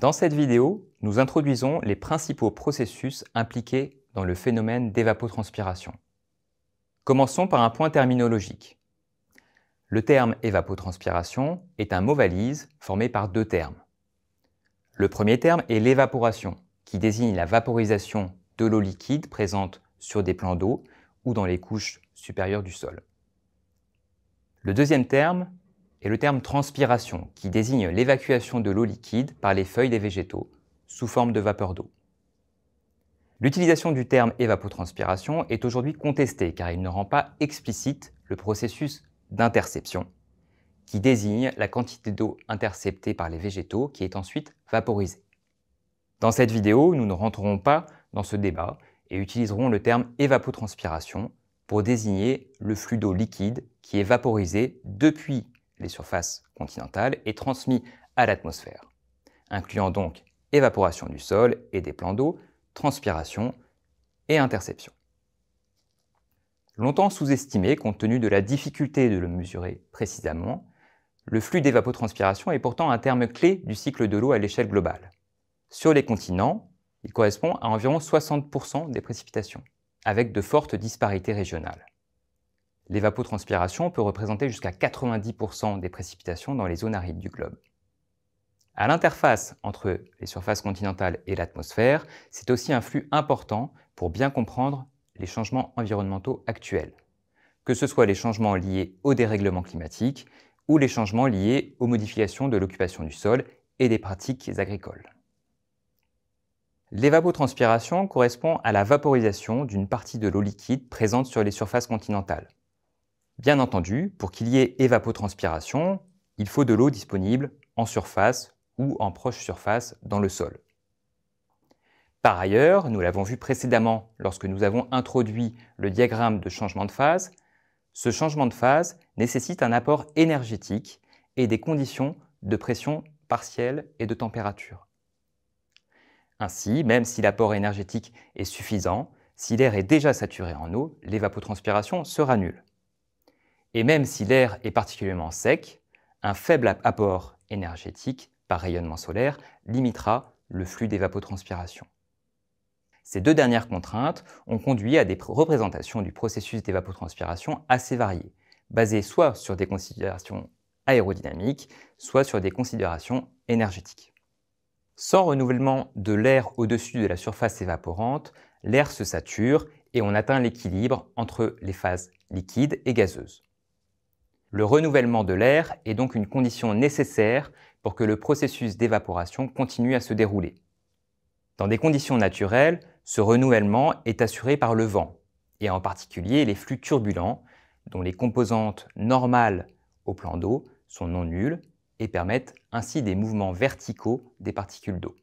Dans cette vidéo, nous introduisons les principaux processus impliqués dans le phénomène d'évapotranspiration. Commençons par un point terminologique. Le terme évapotranspiration est un mot valise formé par deux termes. Le premier terme est l'évaporation, qui désigne la vaporisation de l'eau liquide présente sur des plans d'eau ou dans les couches supérieures du sol. Le deuxième terme est le terme transpiration, qui désigne l'évacuation de l'eau liquide par les feuilles des végétaux, sous forme de vapeur d'eau. L'utilisation du terme évapotranspiration est aujourd'hui contestée car il ne rend pas explicite le processus d'interception, qui désigne la quantité d'eau interceptée par les végétaux qui est ensuite vaporisée. Dans cette vidéo, nous ne rentrerons pas dans ce débat et utiliserons le terme évapotranspiration pour désigner le flux d'eau liquide qui est vaporisé depuis les surfaces continentales et transmis à l'atmosphère, incluant donc évaporation du sol et des plans d'eau, transpiration et interception. Longtemps sous-estimé compte tenu de la difficulté de le mesurer précisément, le flux d'évapotranspiration est pourtant un terme clé du cycle de l'eau à l'échelle globale. Sur les continents, il correspond à environ 60% des précipitations, avec de fortes disparités régionales. L'évapotranspiration peut représenter jusqu'à 90% des précipitations dans les zones arides du globe. À l'interface entre les surfaces continentales et l'atmosphère, c'est aussi un flux important pour bien comprendre les changements environnementaux actuels, que ce soit les changements liés au dérèglement climatique ou les changements liés aux modifications de l'occupation du sol et des pratiques agricoles. L'évapotranspiration correspond à la vaporisation d'une partie de l'eau liquide présente sur les surfaces continentales. Bien entendu, pour qu'il y ait évapotranspiration, il faut de l'eau disponible en surface ou en proche surface dans le sol. Par ailleurs, nous l'avons vu précédemment lorsque nous avons introduit le diagramme de changement de phase, ce changement de phase nécessite un apport énergétique et des conditions de pression partielle et de température. Ainsi, même si l'apport énergétique est suffisant, si l'air est déjà saturé en eau, l'évapotranspiration sera nulle. Et même si l'air est particulièrement sec, un faible apport énergétique par rayonnement solaire limitera le flux d'évapotranspiration. Ces deux dernières contraintes ont conduit à des représentations du processus d'évapotranspiration assez variées, basées soit sur des considérations aérodynamiques, soit sur des considérations énergétiques. Sans renouvellement de l'air au-dessus de la surface évaporante, l'air se sature et on atteint l'équilibre entre les phases liquides et gazeuses. Le renouvellement de l'air est donc une condition nécessaire pour que le processus d'évaporation continue à se dérouler. Dans des conditions naturelles, ce renouvellement est assuré par le vent, et en particulier les flux turbulents, dont les composantes normales au plan d'eau sont non nulles et permettent ainsi des mouvements verticaux des particules d'eau.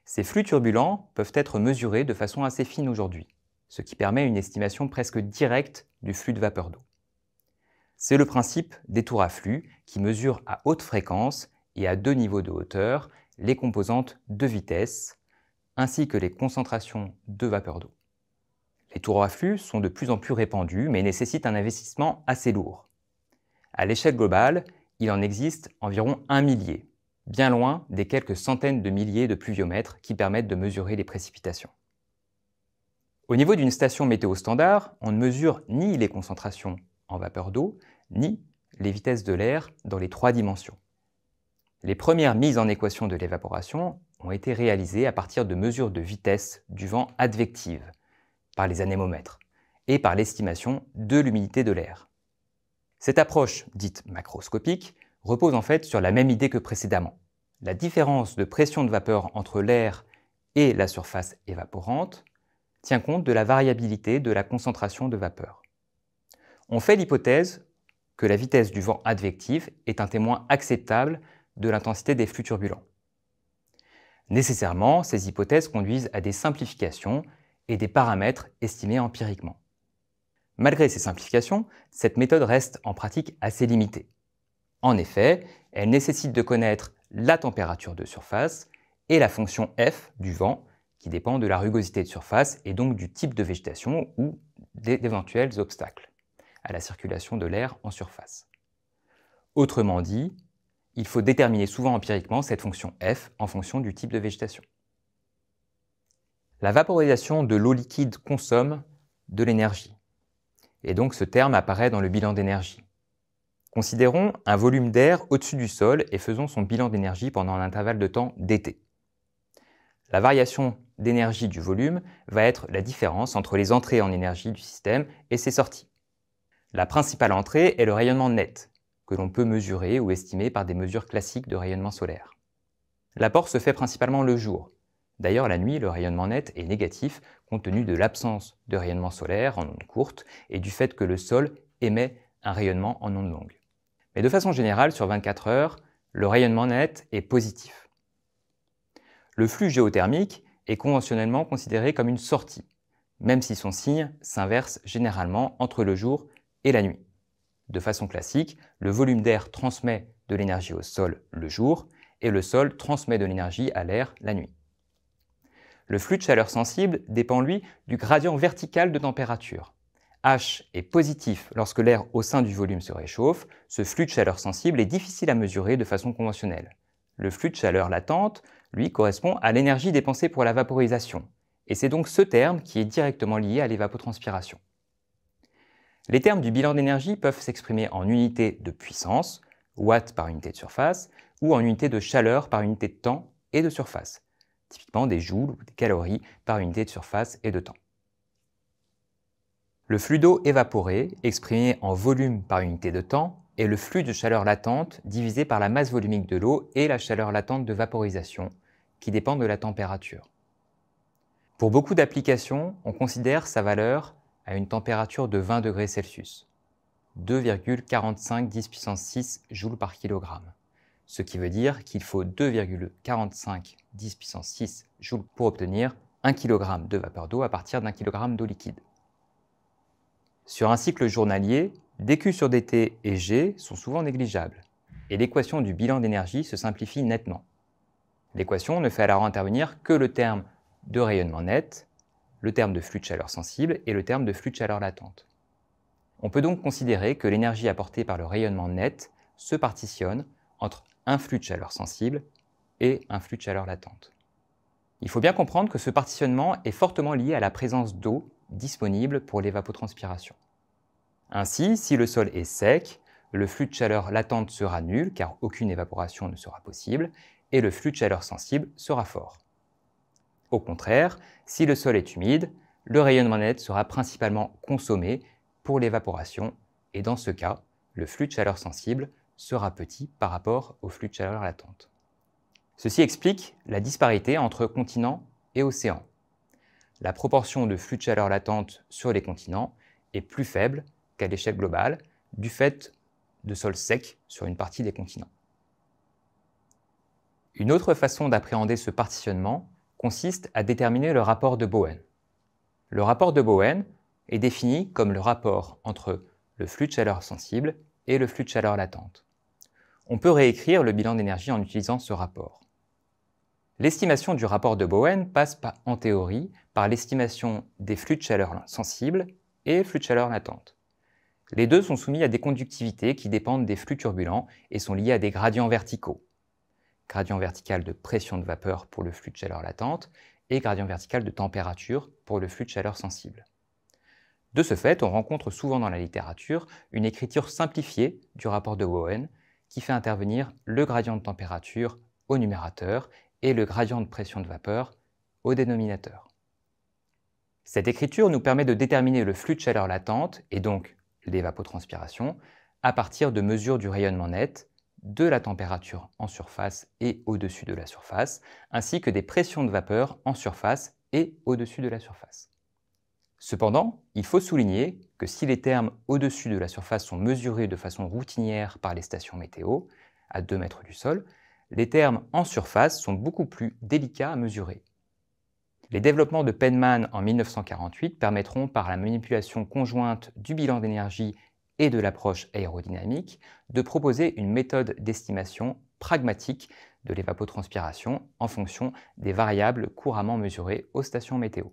Ces flux turbulents peuvent être mesurés de façon assez fine aujourd'hui, ce qui permet une estimation presque directe du flux de vapeur d'eau. C'est le principe des tours à flux qui mesurent à haute fréquence et à deux niveaux de hauteur les composantes de vitesse ainsi que les concentrations de vapeur d'eau. Les tours à flux sont de plus en plus répandus mais nécessitent un investissement assez lourd. À l'échelle globale, il en existe environ 1 millier, bien loin des quelques centaines de milliers de pluviomètres qui permettent de mesurer les précipitations. Au niveau d'une station météo standard, on ne mesure ni les concentrations en vapeur d'eau, ni les vitesses de l'air dans les trois dimensions. Les premières mises en équation de l'évaporation ont été réalisées à partir de mesures de vitesse du vent advectives, par les anémomètres, et par l'estimation de l'humidité de l'air. Cette approche, dite macroscopique, repose en fait sur la même idée que précédemment. La différence de pression de vapeur entre l'air et la surface évaporante tient compte de la variabilité de la concentration de vapeur. On fait l'hypothèse que la vitesse du vent advectif est un témoin acceptable de l'intensité des flux turbulents. Nécessairement, ces hypothèses conduisent à des simplifications et des paramètres estimés empiriquement. Malgré ces simplifications, cette méthode reste en pratique assez limitée. En effet, elle nécessite de connaître la température de surface et la fonction f du vent qui dépend de la rugosité de surface et donc du type de végétation ou d'éventuels obstacles à la circulation de l'air en surface. Autrement dit, il faut déterminer souvent empiriquement cette fonction f en fonction du type de végétation. La vaporisation de l'eau liquide consomme de l'énergie, et donc ce terme apparaît dans le bilan d'énergie. Considérons un volume d'air au-dessus du sol et faisons son bilan d'énergie pendant un intervalle de temps dt. La variation d'énergie du volume va être la différence entre les entrées en énergie du système et ses sorties. La principale entrée est le rayonnement net, que l'on peut mesurer ou estimer par des mesures classiques de rayonnement solaire. L'apport se fait principalement le jour. D'ailleurs, la nuit, le rayonnement net est négatif compte tenu de l'absence de rayonnement solaire en ondes courtes et du fait que le sol émet un rayonnement en ondes longues. Mais de façon générale, sur 24 heures, le rayonnement net est positif. Le flux géothermique est conventionnellement considéré comme une sortie, même si son signe s'inverse généralement entre le jour et la nuit. De façon classique, le volume d'air transmet de l'énergie au sol le jour et le sol transmet de l'énergie à l'air la nuit. Le flux de chaleur sensible dépend, lui, du gradient vertical de température. H est positif lorsque l'air au sein du volume se réchauffe. Ce flux de chaleur sensible est difficile à mesurer de façon conventionnelle. Le flux de chaleur latente, lui, correspond à l'énergie dépensée pour la vaporisation. Et c'est donc ce terme qui est directement lié à l'évapotranspiration. Les termes du bilan d'énergie peuvent s'exprimer en unités de puissance, watts par unité de surface, ou en unités de chaleur par unité de temps et de surface, typiquement des joules ou des calories par unité de surface et de temps. Le flux d'eau évaporé, exprimé en volume par unité de temps, est le flux de chaleur latente divisé par la masse volumique de l'eau et la chaleur latente de vaporisation, qui dépend de la température. Pour beaucoup d'applications, on considère sa valeur à une température de 20 degrés Celsius, 2,45 10 puissance 6 joules par kilogramme, ce qui veut dire qu'il faut 2,45 10 puissance 6 joules pour obtenir 1 kg de vapeur d'eau à partir d'1 kg d'eau liquide. Sur un cycle journalier, dQ sur dt et G sont souvent négligeables, et l'équation du bilan d'énergie se simplifie nettement. L'équation ne fait alors intervenir que le terme de rayonnement net, le terme de flux de chaleur sensible et le terme de flux de chaleur latente. On peut donc considérer que l'énergie apportée par le rayonnement net se partitionne entre un flux de chaleur sensible et un flux de chaleur latente. Il faut bien comprendre que ce partitionnement est fortement lié à la présence d'eau disponible pour l'évapotranspiration. Ainsi, si le sol est sec, le flux de chaleur latente sera nul car aucune évaporation ne sera possible et le flux de chaleur sensible sera fort. Au contraire, si le sol est humide, le rayonnement net sera principalement consommé pour l'évaporation et dans ce cas, le flux de chaleur sensible sera petit par rapport au flux de chaleur latente. Ceci explique la disparité entre continents et océans. La proportion de flux de chaleur latente sur les continents est plus faible qu'à l'échelle globale du fait de sols secs sur une partie des continents. Une autre façon d'appréhender ce partitionnement consiste à déterminer le rapport de Bowen. Le rapport de Bowen est défini comme le rapport entre le flux de chaleur sensible et le flux de chaleur latente. On peut réécrire le bilan d'énergie en utilisant ce rapport. L'estimation du rapport de Bowen passe en théorie par l'estimation des flux de chaleur sensibles et flux de chaleur latente. Les deux sont soumis à des conductivités qui dépendent des flux turbulents et sont liés à des gradients verticaux. Gradient vertical de pression de vapeur pour le flux de chaleur latente et gradient vertical de température pour le flux de chaleur sensible. De ce fait, on rencontre souvent dans la littérature une écriture simplifiée du rapport de Bowen qui fait intervenir le gradient de température au numérateur et le gradient de pression de vapeur au dénominateur. Cette écriture nous permet de déterminer le flux de chaleur latente et donc l'évapotranspiration à partir de mesures du rayonnement net, de la température en surface et au-dessus de la surface, ainsi que des pressions de vapeur en surface et au-dessus de la surface. Cependant, il faut souligner que si les termes au-dessus de la surface sont mesurés de façon routinière par les stations météo, à 2 mètres du sol, les termes en surface sont beaucoup plus délicats à mesurer. Les développements de Penman en 1948 permettront, par la manipulation conjointe du bilan d'énergie et de l'approche aérodynamique, de proposer une méthode d'estimation pragmatique de l'évapotranspiration en fonction des variables couramment mesurées aux stations météo.